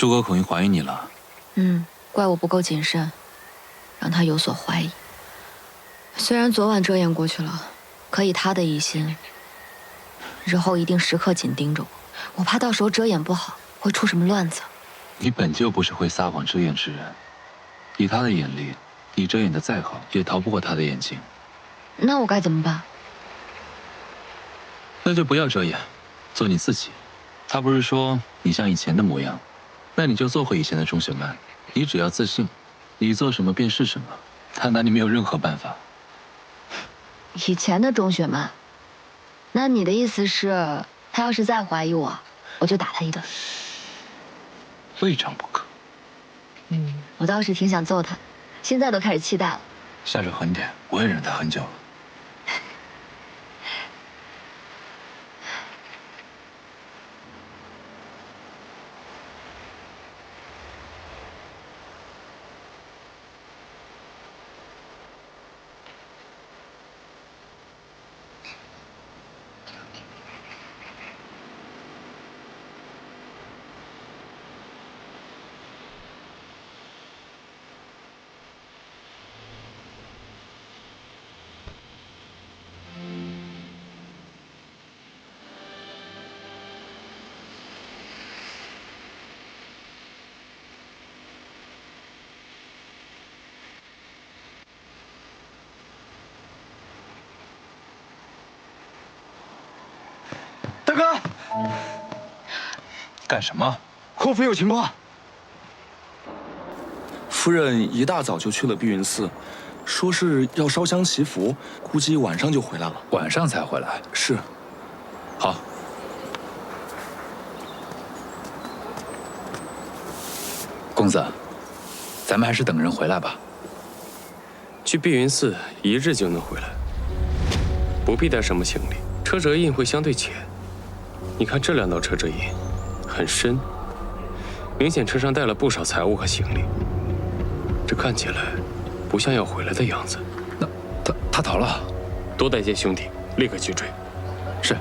诸葛孔明怀疑你了。怪我不够谨慎，让他有所怀疑。虽然昨晚遮掩过去了，可以他的疑心，日后一定时刻紧盯着我。我怕到时候遮掩不好，会出什么乱子。你本就不是会撒谎遮掩之人，以他的眼力，你遮掩的再好，也逃不过他的眼睛。那我该怎么办？那就不要遮掩，做你自己。他不是说你像以前的模样，那你就做回以前的钟雪曼。你只要自信，你做什么便是什么，他拿你没有任何办法。以前的钟雪曼，那你的意思是，他要是再怀疑我，我就打他一顿？未尝不可。我倒是挺想揍他，现在都开始期待了。下手狠点，我也忍他很久了。大哥，干什么？霍府有情况。夫人一大早就去了碧云寺，说是要烧香祈福，估计晚上就回来了。晚上才回来？是。好。公子，咱们还是等人回来吧。去碧云寺1日就能回来，不必带什么行李，车辙印会相对浅。你看这2道车辙印，很深，明显车上带了不少财物和行李。这看起来不像要回来的样子。那他逃了？多带些兄弟，立刻去追。是。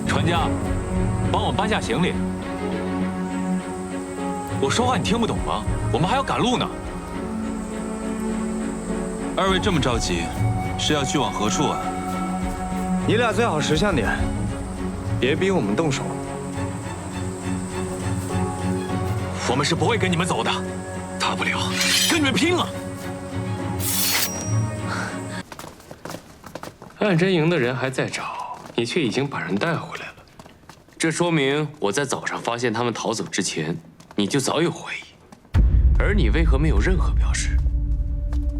船家，帮我搬下行李。我说话你听不懂吗？我们还要赶路呢。二位这么着急，是要去往何处啊？你俩最好识相点，别逼我们动手。我们是不会跟你们走的，大不了跟你们拼了。暗针营的人还在找，你却已经把人带回来了。这说明我在早上发现他们逃走之前，你就早有怀疑，而你为何没有任何表示？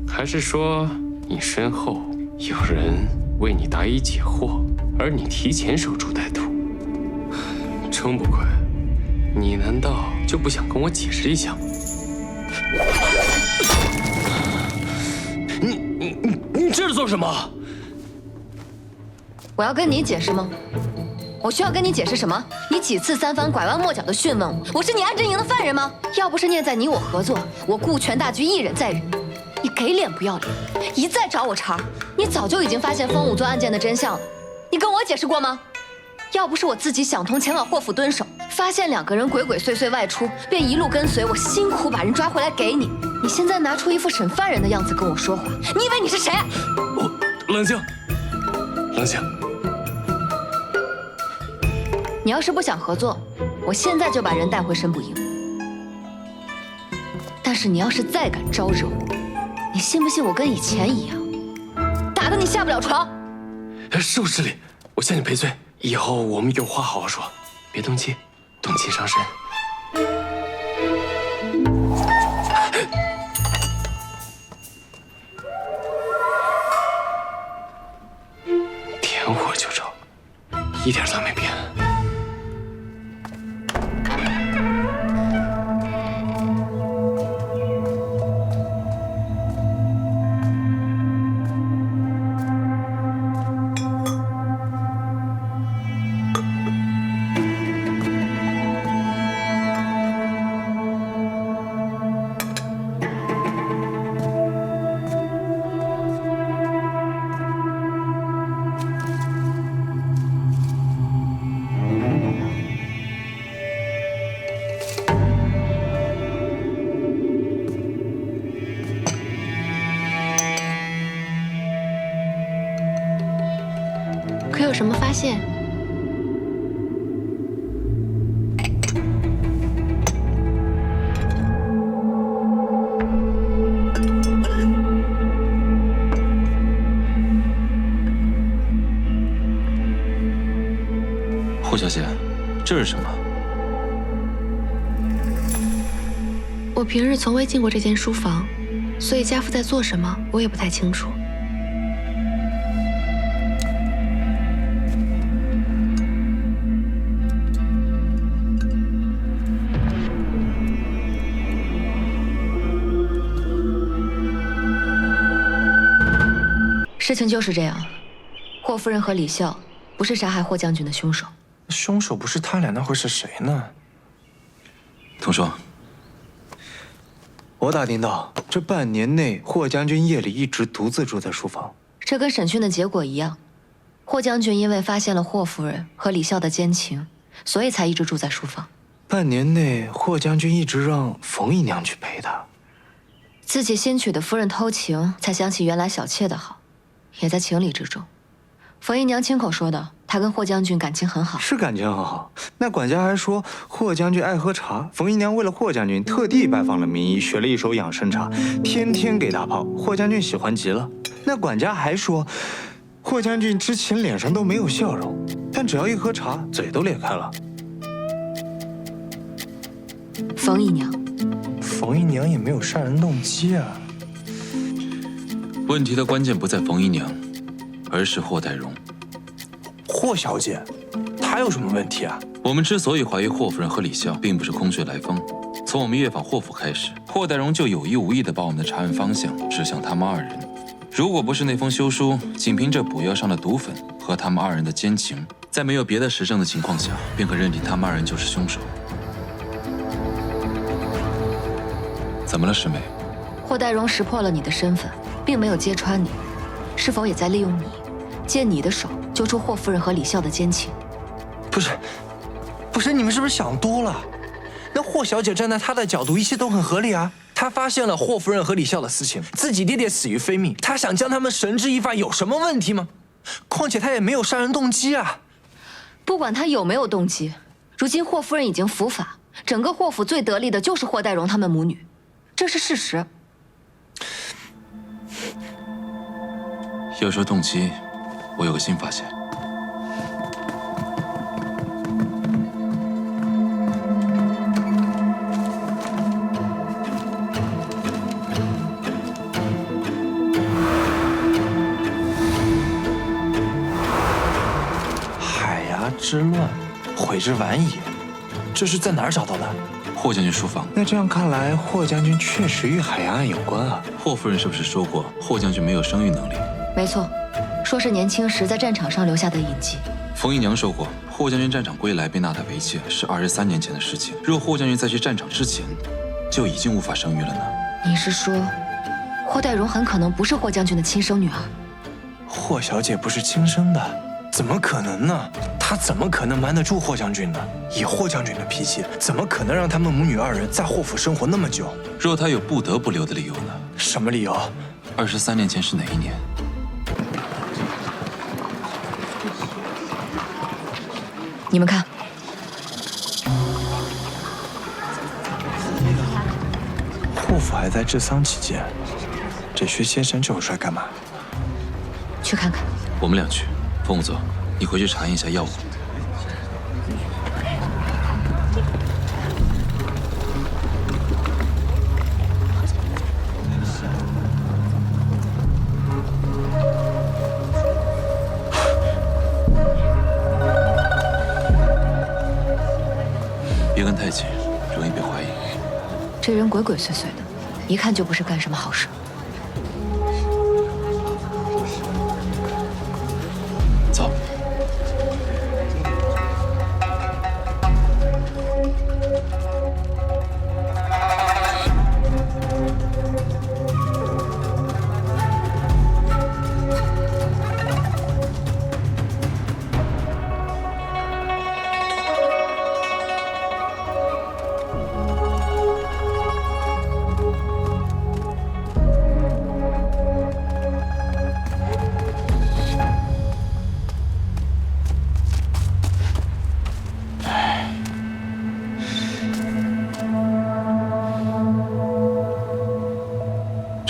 还是说你身后有人为你答疑解惑，而你提前守株待兔？程不愧，你难道就不想跟我解释一下吗？你这是做什么？我要跟你解释吗？我需要跟你解释什么？你几次3番拐弯抹角的讯问我是你暗针营的犯人吗？要不是念在你我合作，我顾全大局一忍再忍。你给脸不要脸，一再找我茬。你早就已经发现风武做案件的真相了，你跟我解释过吗？要不是我自己想通前往霍府蹲守，发现2个人鬼鬼祟祟外出，便一路跟随我，辛苦把人抓回来给你。你现在拿出一副审犯人的样子跟我说话，你以为你是谁？冷静，冷静。你要是不想合作，我现在就把人带回申捕营。但是你要是再敢招惹我，你信不信我跟以前一样，打得你下不了床？恕失礼，我向你赔罪。以后我们有话好好说，别动气，动气伤身。点火就着，一点都没变。有什么发现？霍小姐，这是什么？我平日从未进过这间书房，所以家父在做什么，我也不太清楚。事情就是这样，霍夫人和李笑不是杀害霍将军的凶手。凶手不是他俩，那会是谁呢？童说，我打听到，这半年内霍将军夜里一直独自住在书房。这跟审讯的结果一样，霍将军因为发现了霍夫人和李笑的奸情，所以才一直住在书房。半年内，霍将军一直让冯姨娘去陪他。自己新娶的夫人偷情，才想起原来小妾的好，也在情理之中。冯姨娘亲口说的，她跟霍将军感情很好。是感情很好。那管家还说霍将军爱喝茶，冯姨娘为了霍将军特地拜访了名医，学了一手养生茶，天天给他泡，霍将军喜欢极了。那管家还说，霍将军之前脸上都没有笑容，但只要一喝茶，嘴都裂开了。冯姨娘，冯姨娘也没有杀人动机啊。问题的关键不在冯姨娘，而是霍代荣。霍小姐，她有什么问题啊？我们之所以怀疑霍夫人和李笑，并不是空穴来风。从我们夜访霍府开始，霍代荣就有意无意地把我们的查案方向指向他们二人。如果不是那封休书，仅凭这补药上的毒粉和他们二人的奸情，在没有别的实证的情况下，便可认定他们二人就是凶手。怎么了，师妹？霍代荣识破了你的身份，并没有揭穿你，是否也在利用你，借你的手揪出霍夫人和李笑的奸情？不是，你们是不是想多了？那霍小姐站在她的角度，一切都很合理啊。她发现了霍夫人和李笑的私情，自己爹爹死于非命，她想将他们绳之以法，有什么问题吗？况且她也没有杀人动机啊。不管他有没有动机，如今霍夫人已经伏法，整个霍府最得力的就是霍代荣他们母女，这是事实。要说动机，我有个新发现。海牙之乱，悔之晚矣。这是在哪儿找到的？霍将军书房。那这样看来，霍将军确实与海牙案有关啊。霍夫人是不是说过霍将军没有生育能力？没错，说是年轻时在战场上留下的印记。冯姨娘说过，霍将军战场归来被纳他为妾是23年前的事情。若霍将军在去战场之前就已经无法生育了呢？你是说，霍代荣很可能不是霍将军的亲生女儿？霍小姐不是亲生的，怎么可能呢？她怎么可能瞒得住霍将军呢？以霍将军的脾气，怎么可能让他们母女二人在霍府生活那么久？若他有不得不留的理由呢？什么理由？23年前是哪一年？你们看，霍府还在治丧期间，这薛先生这会出来干嘛？去看看。我们俩去。冯武座，你回去查验一下药物。别跟太近，容易被怀疑。这人鬼鬼祟祟的，一看就不是干什么好事。走。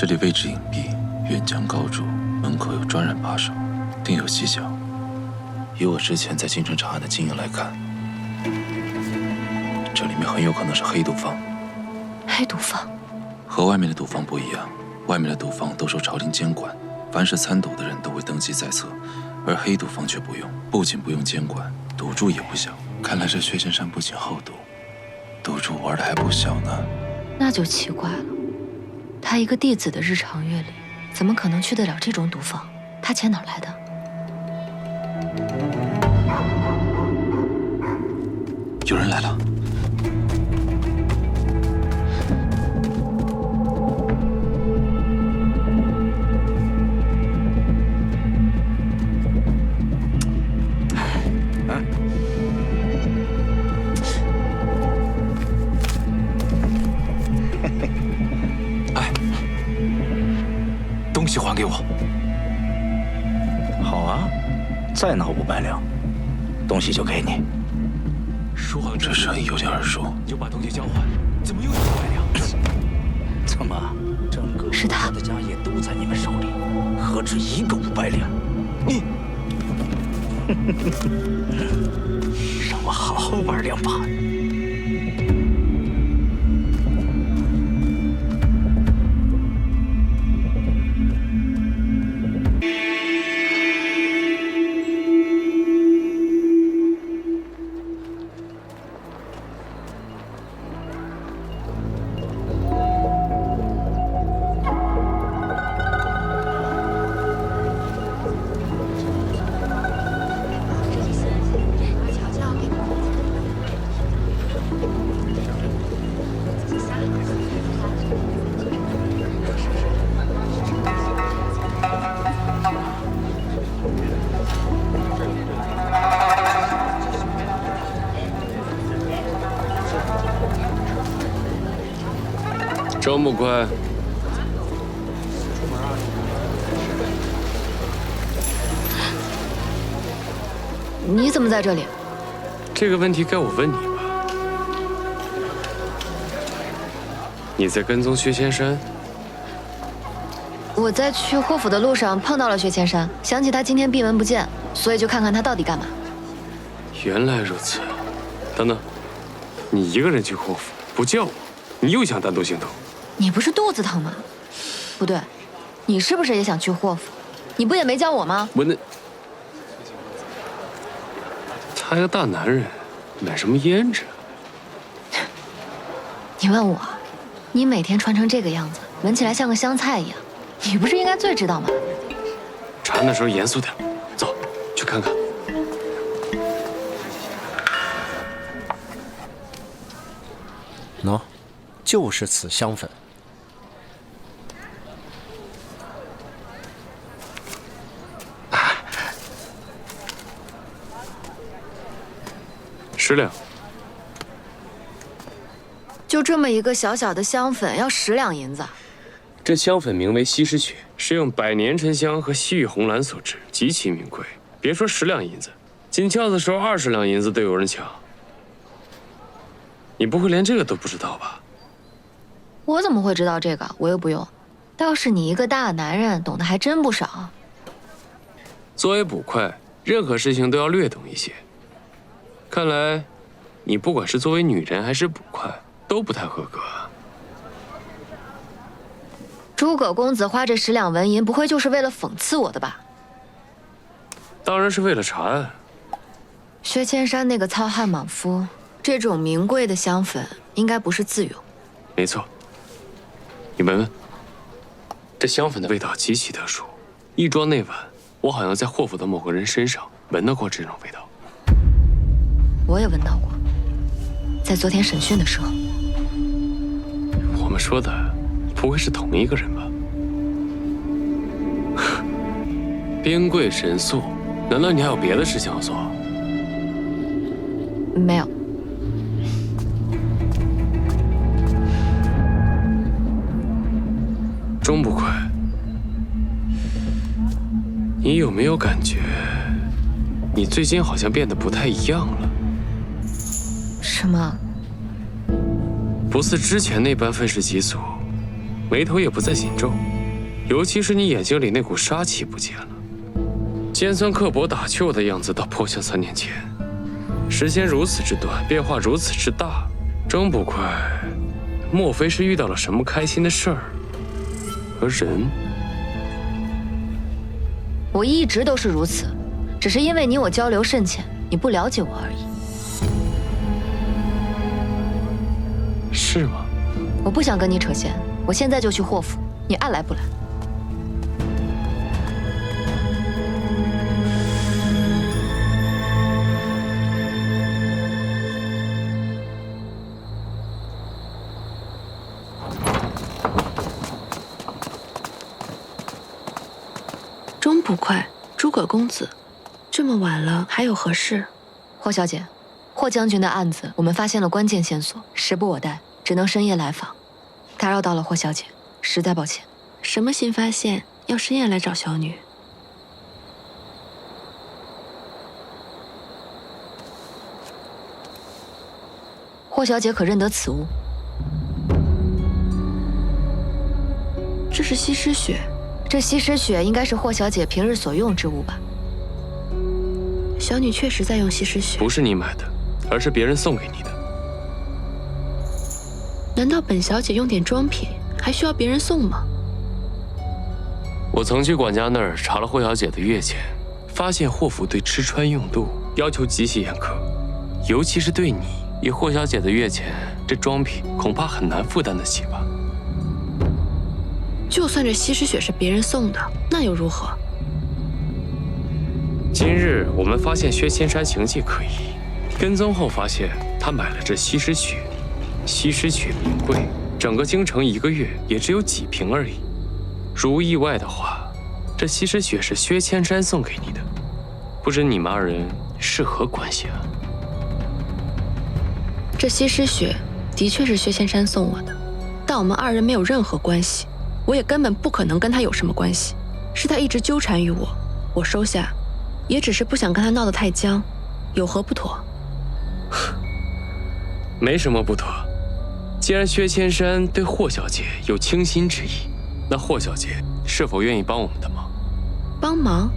这里位置隐蔽，远墙高筑，门口有专人把守，定有蹊跷。以我之前在京城查案的经验来看，这里面很有可能是黑赌坊。黑赌坊和外面的赌坊不一样，外面的赌坊都受朝廷监管，凡是参赌的人都会登记在册，而黑赌坊却不用，不仅不用监管，赌注也不小。看来这薛千山不仅好赌，赌注玩的还不小呢。那就奇怪了，他一个弟子的日常阅历，怎么可能去得了这种赌坊？他钱哪来的？有人来了。东西还给我。好啊，再拿500两，东西就给你。说好这声音有点耳熟，就把东西交还，怎么又是500两？怎么，整个是他的家业都在你们手里，何止一个500两？你，让我好好玩2把。周木快，你怎么在这里？这个问题该我问你吧？你在跟踪薛千山？我在去霍府的路上碰到了薛千山，想起他今天闭门不见，所以就看看他到底干嘛。原来如此。等等，你一个人去霍府，不叫我，你又想单独行动？你不是肚子疼吗？不对，你是不是也想去霍府？你不也没叫我吗？我那……他一个大男人，买什么胭脂？你问我，你每天穿成这个样子，闻起来像个香菜一样，你不是应该最知道吗？查案的时候严肃点，走，去看看。喏，就是此香粉。10两。就这么一个小小的香粉，要10两银子。这香粉名为西施雪，是用百年沉香和西域红兰所制，极其名贵。别说10两银子，进轿的时候20两银子都有人抢。你不会连这个都不知道吧？我怎么会知道这个？我又不用。倒是你一个大男人，懂得还真不少。作为捕快，任何事情都要略懂一些。看来，你不管是作为女人还是捕快，都不太合格啊。诸葛公子花这10两纹银，不会就是为了讽刺我的吧？当然是为了查案。薛千山那个糙汉莽夫，这种名贵的香粉应该不是自用。没错。你闻闻，这香粉的味道极其特殊。一装那晚，我好像在霍府的某个人身上闻到过这种味道。我也闻到过，在昨天审讯的时候。我们说的不会是同一个人吧？边柜神速，难道你还有别的事情要做？没有。钟不快，你有没有感觉，你最近好像变得不太一样了？什么？不似之前那般愤世嫉俗，眉头也不再紧皱。尤其是你眼睛里那股杀气不见了，尖酸刻薄打趣我的样子倒颇像3年前。时间如此之短，变化如此之大，真不愧，莫非是遇到了什么开心的事儿？而人，我一直都是如此，只是因为你我交流甚浅，你不了解我而已。是吗？我不想跟你扯闲，我现在就去霍府，你爱来不来？终不愧，诸葛公子，这么晚了还有何事？霍小姐，霍将军的案子我们发现了关键线索，时不我待，只能深夜来访，打扰到了霍小姐，实在抱歉。什么新发现要深夜来找小女？霍小姐可认得此物？这是西施雪。这西施雪应该是霍小姐平日所用之物吧？小女确实在用西施雪。不是你买的，而是别人送给你的。难道本小姐用点装品还需要别人送吗？我曾去管家那儿查了霍小姐的月钱，发现霍府对吃穿用度要求极其严苛，尤其是对你，以霍小姐的月钱，这装品恐怕很难负担得起吧。就算这西施雪是别人送的，那又如何？今日我们发现薛千山行迹可疑，跟踪后发现他买了这西施雪。西施雪名贵，整个京城1个月也只有几瓶而已。如无意外的话，这西施雪是薛千山送给你的，不知你们2人是何关系啊？这西施雪的确是薛千山送我的，但我们2人没有任何关系。我也根本不可能跟他有什么关系，是他一直纠缠于我，我收下，也只是不想跟他闹得太僵，有何不妥？没什么不妥。既然薛千山对霍小姐有倾心之意，那霍小姐是否愿意帮我们的忙？帮忙？